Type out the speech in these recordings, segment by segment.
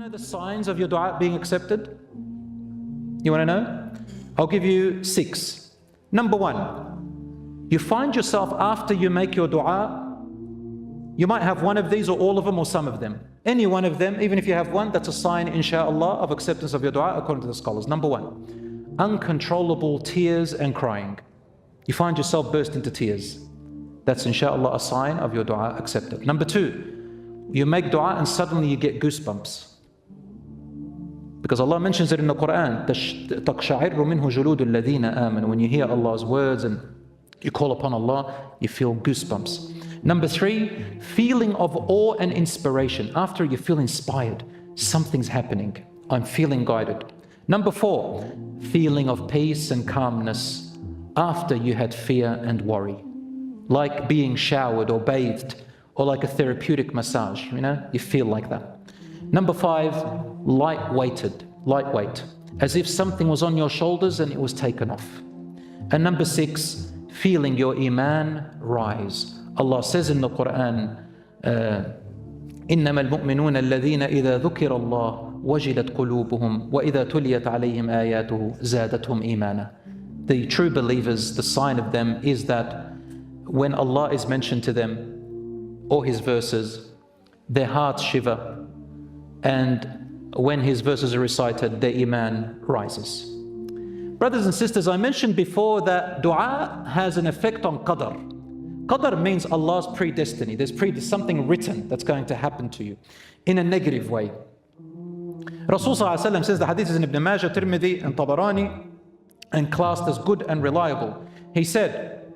know the signs of your dua being accepted? You want to know? I'll give you 6. Number 1, you find yourself after you make your dua, you might have one of these or all of them or some of them. Any one of them, even if you have one, that's a sign, inshallah, of acceptance of your dua according to the scholars. Number 1, uncontrollable tears and crying. You find yourself burst into tears. That's inshallah a sign of your dua accepted. Number 2, you make dua and suddenly you get goosebumps. Because Allah mentions it in the Quran, تَقْشَعِرُّ مِنْهُ جُلُودُ الَّذِينَ آمَنُوا. When you hear Allah's words and you call upon Allah, you feel goosebumps. Number 3, feeling of awe and inspiration. After you feel inspired, something's happening. I'm feeling guided. Number 4, feeling of peace and calmness after you had fear and worry. Like being showered or bathed, or like a therapeutic massage, you feel like that. Number 5, lightweight, as if something was on your shoulders and it was taken off. And number 6, feeling your iman rise. Allah says in the Quran, إِنَّمَا الْمُؤْمِنُونَ الَّذِينَ إِذَا ذُكِرَ اللَّهُ وَجِلَتْ قُلُوبُهُمْ وَإِذَا تُلِيَتْ عَلَيْهِمْ آيَاتُهُ زَادَتْهُمْ إِيمَانًا. The true believers, the sign of them is that when Allah is mentioned to them, or His verses, their hearts shiver, and when His verses are recited, their iman rises. Brothers and sisters, I mentioned before that dua has an effect on qadr. Qadr means Allah's predestiny. There's something written that's going to happen to you in a negative way. Rasul says, the hadith is in Ibn Majah, Tirmidhi and Tabarani, and classed as good and reliable. He said,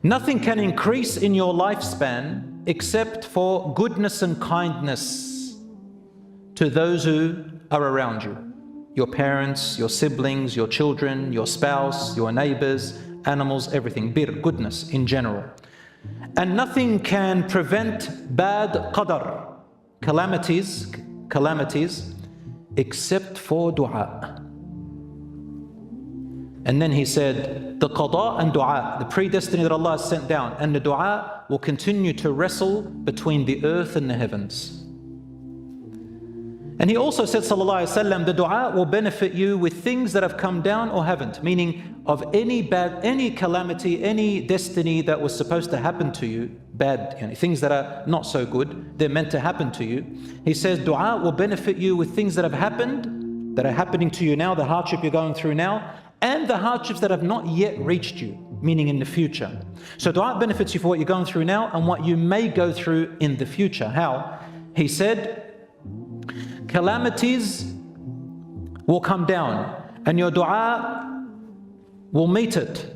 nothing can increase in your lifespan except for goodness and kindness to those who are around you. Your parents, your siblings, your children, your spouse, your neighbors, animals, everything. Bir, goodness in general. And nothing can prevent bad qadr, calamities, except for dua. And then he said, the qada and dua, the predestiny that Allah has sent down, and the dua will continue to wrestle between the earth and the heavens. And he also said, sallallahu alaihi wasallam, the dua will benefit you with things that have come down or haven't, meaning of any calamity, any destiny that was supposed to happen to you, bad, things that are not so good, they're meant to happen to you. He says, dua will benefit you with things that have happened, that are happening to you now, the hardship you're going through now, and the hardships that have not yet reached you, meaning in the future. So dua benefits you for what you're going through now and what you may go through in the future. How? He said, calamities will come down and your dua will meet it,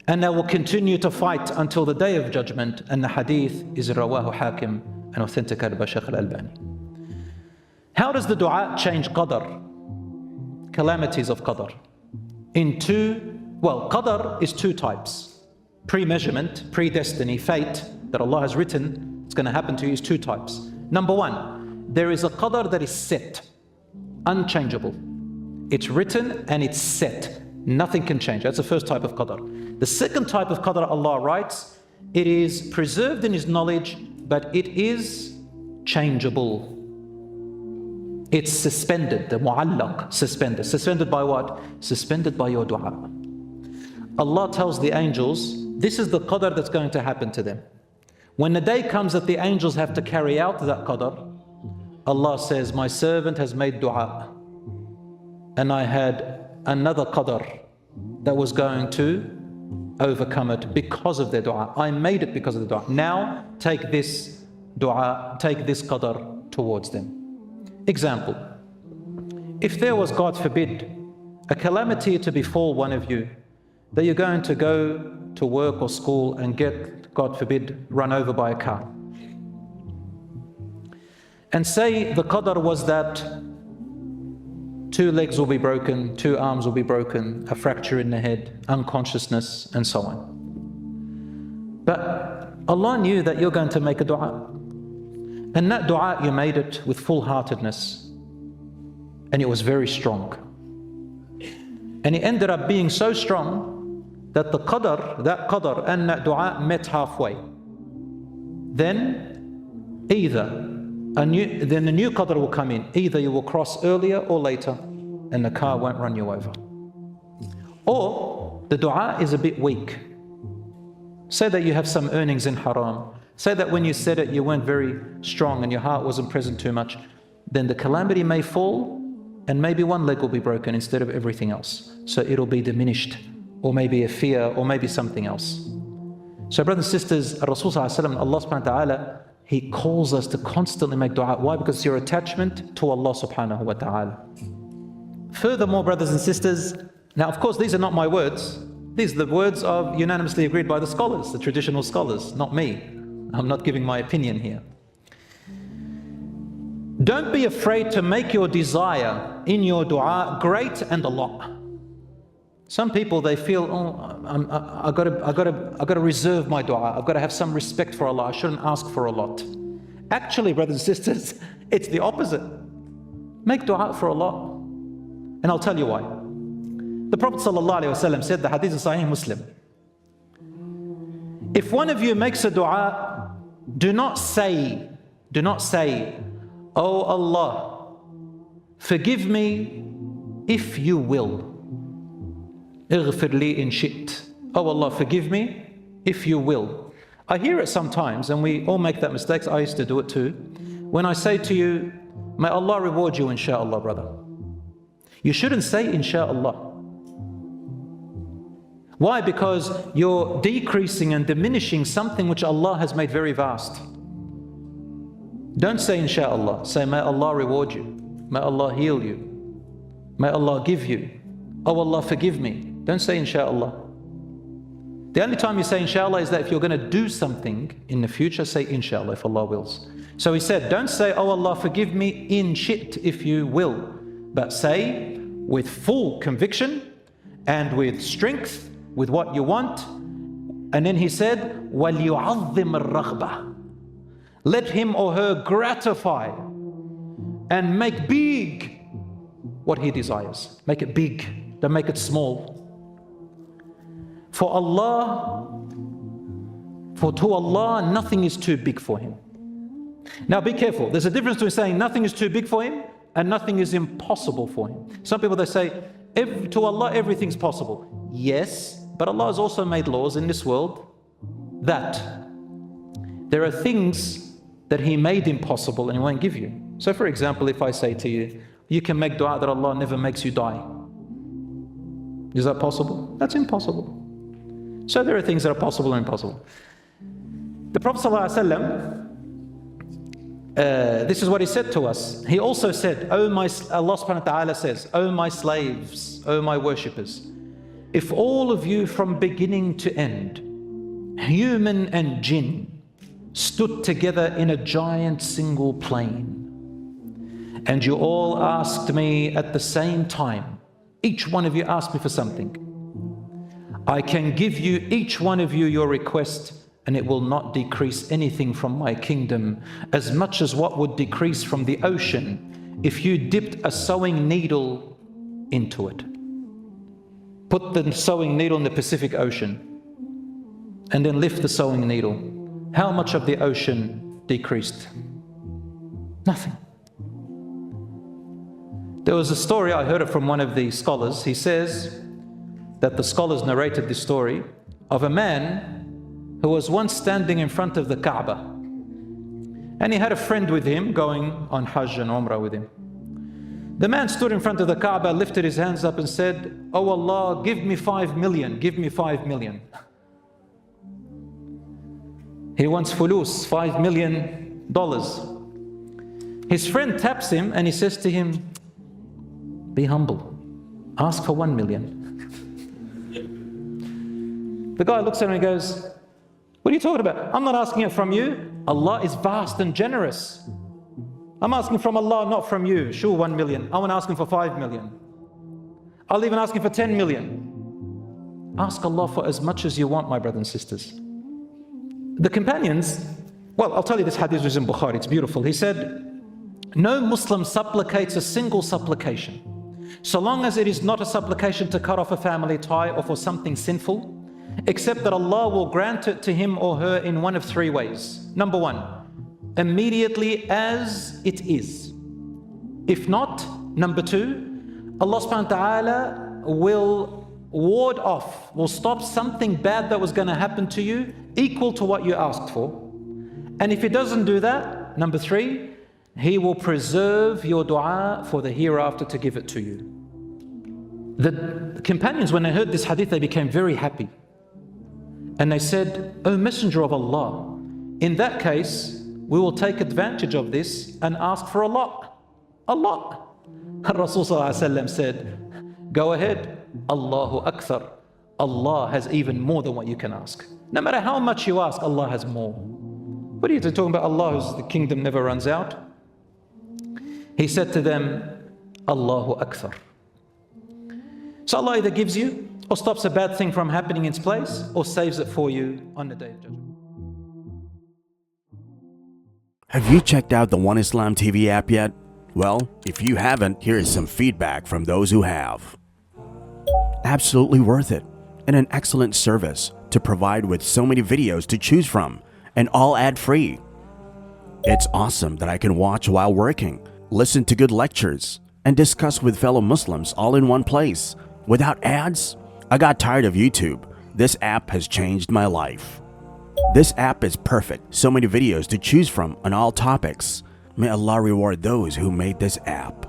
and they will continue to fight until the day of judgment. And the hadith is Rawahu Hakim and authenticated by Shaykh al-Albani. How does the dua change qadr? Calamities of qadr. Qadr is 2 types. Pre-measurement, predestiny, fate that Allah has written, it's going to happen to you, is 2 types. Number 1, there is a qadr that is set, unchangeable. It's written and it's set. Nothing can change. That's the first type of qadr. The second type of qadr Allah writes, it is preserved in His knowledge, but it is changeable. It's suspended, the mu'allaq, suspended. Suspended by what? Suspended by your dua. Allah tells the angels, this is the qadr that's going to happen to them. When the day comes that the angels have to carry out that qadr, Allah says, my servant has made dua, and I had another qadr that was going to overcome it because of their dua. I made it because of the dua. Now take this dua, take this qadr towards them. Example, if there was, God forbid, a calamity to befall one of you, that you're going to go to work or school and get, God forbid, run over by a car. And say the qadr was that 2 legs will be broken, 2 arms will be broken, a fracture in the head, unconsciousness, and so on. But Allah knew that you're going to make a dua. And that dua, you made it with full-heartedness. And it was very strong. And it ended up being so strong that that qadr and that dua met halfway. Then either then the new qadr will come in. Either you will cross earlier or later and the car won't run you over. Or the dua is a bit weak. Say that you have some earnings in haram. Say that when you said it you weren't very strong and your heart wasn't present too much. Then the calamity may fall and maybe one leg will be broken instead of everything else. So it'll be diminished, or maybe a fear, or maybe something else. So brothers and sisters, Rasul sallallahu alaihi wasallam, Allah subhanahu wa ta'ala, He calls us to constantly make dua. Why? Because it's your attachment to Allah subhanahu wa ta'ala. Furthermore, brothers and sisters, now of course these are not my words. These are the words of unanimously agreed by the scholars, the traditional scholars, not me. I'm not giving my opinion here. Don't be afraid to make your desire in your dua great and a lot. Some people, they feel, oh, I've got to reserve my dua. I've got to have some respect for Allah. I shouldn't ask for a lot. Actually, brothers and sisters, it's the opposite. Make dua for Allah. And I'll tell you why. The Prophet ﷺ said, the hadith is Sahih Muslim, if one of you makes a dua, do not say, oh Allah, forgive me if you will. اغفر لي إن شئت. Oh Allah, forgive me if you will. I hear it sometimes, and we all make that mistake. I used to do it too. When I say to you, may Allah reward you, inshaAllah, brother. You shouldn't say inshaAllah. Why? Because you're decreasing and diminishing something which Allah has made very vast. Don't say inshaAllah. Say, may Allah reward you. May Allah heal you. May Allah give you. Oh Allah, forgive me. Don't say inshaAllah. The only time you say inshaAllah is that if you're going to do something in the future, say inshaAllah if Allah wills. So he said, don't say, oh Allah, forgive me in shit if you will. But say with full conviction and with strength, with what you want. And then he said, وَلْيُعَظِّمَ الرَّغْبَةِ. Let him or her gratify and make big what he desires. Make it big, don't make it small. For to Allah, nothing is too big for Him. Now be careful, there's a difference between saying nothing is too big for Him and nothing is impossible for Him. Some people, they say, to Allah everything's possible. Yes, but Allah has also made laws in this world that there are things that He made impossible and He won't give you. So for example, if I say to you, you can make dua that Allah never makes you die. Is that possible? That's impossible. So there are things that are possible and impossible. The Prophet ﷺ, this is what he said to us. He also said, Allah subhanahu wa ta'ala says, O my slaves, O my worshippers, if all of you from beginning to end, human and jinn, stood together in a giant single plane, and you all asked me at the same time, each one of you asked me for something, I can give you, each one of you, your request, and it will not decrease anything from my kingdom, as much as what would decrease from the ocean if you dipped a sewing needle into it. Put the sewing needle in the Pacific Ocean and then lift the sewing needle. How much of the ocean decreased? Nothing. There was a story, I heard it from one of the scholars. He says that the scholars narrated this story of a man who was once standing in front of the Kaaba, and he had a friend with him going on Hajj and Umrah with him. The man stood in front of the Kaaba, lifted his hands up and said, oh Allah, give me 5 million, give me 5 million. He wants fulus, $5 million. His friend taps him and he says to him, be humble, ask for 1 million. The guy looks at him and goes, what are you talking about? I'm not asking it from you. Allah is vast and generous. I'm asking from Allah, not from you. Sure, 1 million. I want to ask Him for 5 million. I'll even ask Him for 10 million. Ask Allah for as much as you want, my brothers and sisters. The companions, well, I'll tell you this hadith was in Bukhari, it's beautiful. He said, no Muslim supplicates a single supplication, so long as it is not a supplication to cut off a family tie or for something sinful, except that Allah will grant it to him or her in one of 3 ways. Number 1, immediately as it is. If not, number two, Allah subhanahu wa ta'ala will ward off, will stop something bad that was going to happen to you equal to what you asked for. And if He doesn't do that, number three, He will preserve your dua for the hereafter to give it to you. The companions, when they heard this hadith, they became very happy. And they said, O Messenger of Allah, in that case, we will take advantage of this and ask for a lot. A lot. Rasul said, go ahead, Allahu Akthar. Allah has even more than what you can ask. No matter how much you ask, Allah has more. What are you talking about? Allah, whose the kingdom never runs out? He said to them, Allahu Akthar. So Allah either gives you or stops a bad thing from happening in its place or saves it for you on the Day of Judgment. Have you checked out the One Islam TV app yet? Well, if you haven't, here is some feedback from those who have. Absolutely worth it, and an excellent service to provide with so many videos to choose from, and all ad-free. It's awesome that I can watch while working, listen to good lectures, and discuss with fellow Muslims all in one place. Without ads, I got tired of YouTube. This app has changed my life. This app is perfect. So many videos to choose from on all topics. May Allah reward those who made this app.